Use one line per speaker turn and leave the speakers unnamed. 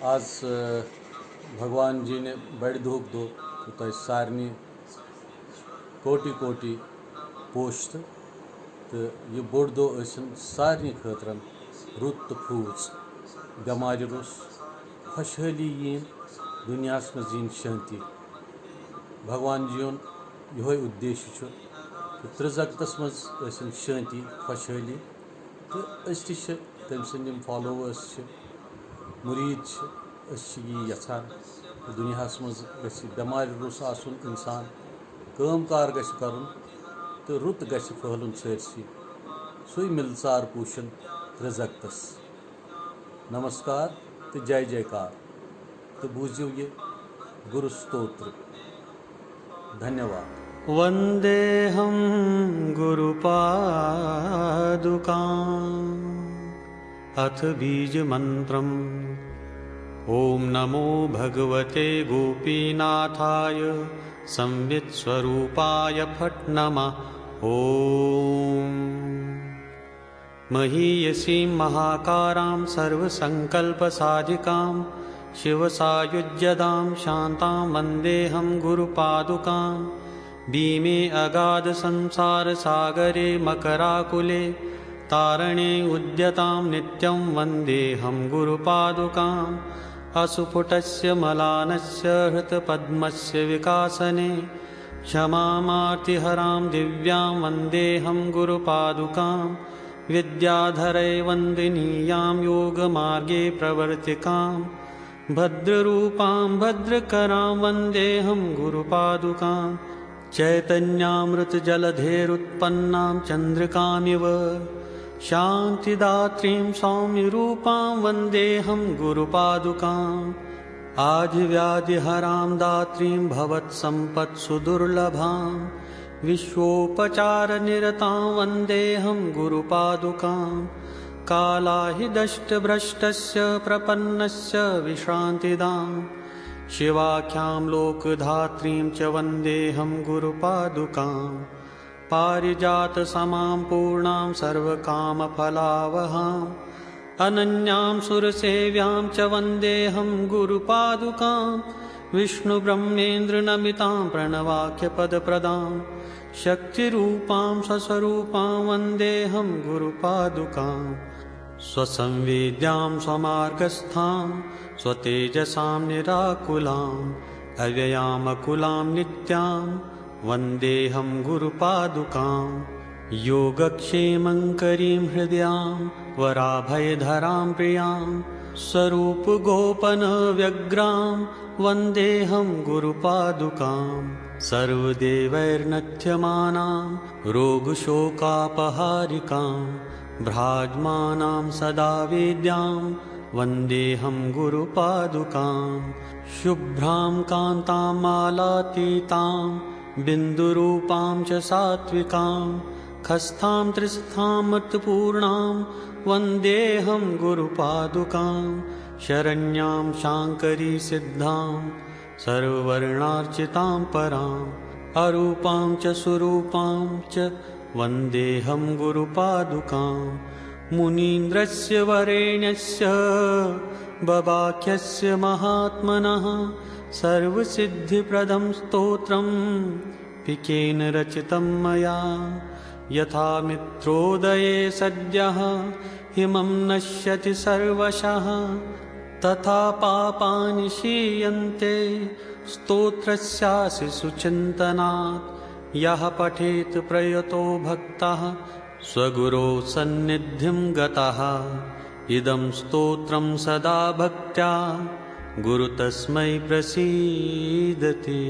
आज भगवान जी ने बड़ दुख दो तो सारे कोटि कोटि पोस्ट तो यह बोड़ दो सारे खतर रुत तो फूस बेमार रुस खुशहाली यीन दुनिया मज शांति भगवान जी यो उद्देश्य कि त्रिजगतस मज शांति खुशहाली तो तम सम फॉलोवर्स मुरीद यहान दुनिया मज बेमार रुस आसन इंसान काम कार कर तो रुत गहलुन सरसी सु मिलसार पूशन त्रिजगतस। नमस्कार तो जय जयकार तो बूझो ये गुरु स्तोत्र। धन्यवाद।
वंदेहं गुरुपादुकां अथ बीज मंत्रम् ओम नमो भगवते गोपीनाथाय संवित् स्वरूपाय फट् नमः। ओम महीयसीं महाकारां सर्वसंकल्पसाधिकां शिवसायुज्यदां शान्तां वन्देऽहं गुरुपादुकां। भीमे अगाध संसार सागरे मकराकुले तारणे उद्यतां नित्यं वन्देऽहं गुरुपादुकाम्। असुफुटस्य मलानस्य हृतपद्मस्य विकासने क्षमामार्तिहरां दिव्यां वन्देऽहं गुरुपादुकाम्। विद्याधरै वन्दनीयां योगमार्गे प्रवर्तिकां भद्ररूपां भद्रकरां वन्देऽहं गुरुपादुकां। चैतन्यामृतजलधेरुत्पन्नां चन्द्रिकामिव शान्तिदात्रीं सौम्यरूपां वन्देऽहं गुरुपादुकाम्। आधिव्याधिहरां दात्रीं भवत्सम्पत्सुदुर्लभां विश्वोपचारनिरतां वन्देऽहं गुरुपादुकाम्। कालाहिदष्टभ्रष्टस्य प्रपन्नस्य विश्रान्तिदां शिवाख्यां लोकधात्रीं च वन्देऽहं गुरुपादुकाम्। पारिजातसमां पूर्णां सर्वकामफलावहां अनन्यां सुरसेव्यां च वन्देऽहं गुरुपादुकाम्। विष्णुब्रह्मेन्द्रनमितां प्रणवाख्यपदप्रदां शक्तिरूपां स्वस्वरूपां वन्देऽहं गुरुपादुकाम्। स्वसंवेद्यां स्वमार्गस्थां स्वतेजसां निराकुलां अव्ययामकुलां नित्यां वन्देऽहं गुरुपादुकाम्। योगक्षेमङ्करीं हृदयां वराभयधरां प्रियां स्वरूपगोपनव्यग्रां वन्देऽहं गुरुपादुकाम्। सर्वदेवैर्नथ्यमानां रोगशोकापहारिकां भ्राजमानां सदा वेद्यां वन्देऽहं गुरुपादुकाम्। शुभ्रां कान्तां मालातीतां बिन्दुरूपां च सात्विकां खस्थां त्रिस्थामृतपूर्णां वन्देऽहं गुरुपादुकाम्। शरण्यां शाङ्करी सिद्धां सर्ववर्णार्चितां परां अरूपां च सुरूपां च वन्देऽहं गुरुपादुकाम्। मुनीन्द्रस्य वरेण्यस्य बबाख्यस्य महात्मनः सर्वसिद्धिप्रदं स्तोत्रं पिकेन रचितं मया। यथा मित्रोदये सद्यः हिमं नश्यति सर्वशः तथा पापानि क्षीयन्ते स्तोत्रस्यास्य सुचिन्तनात्। यः पठेत् प्रयतो भक्तः स्वगुरो सन्निधिं गतः इदं स्तोत्रं सदा भक्त्या गुरु तस्मै प्रसीदति।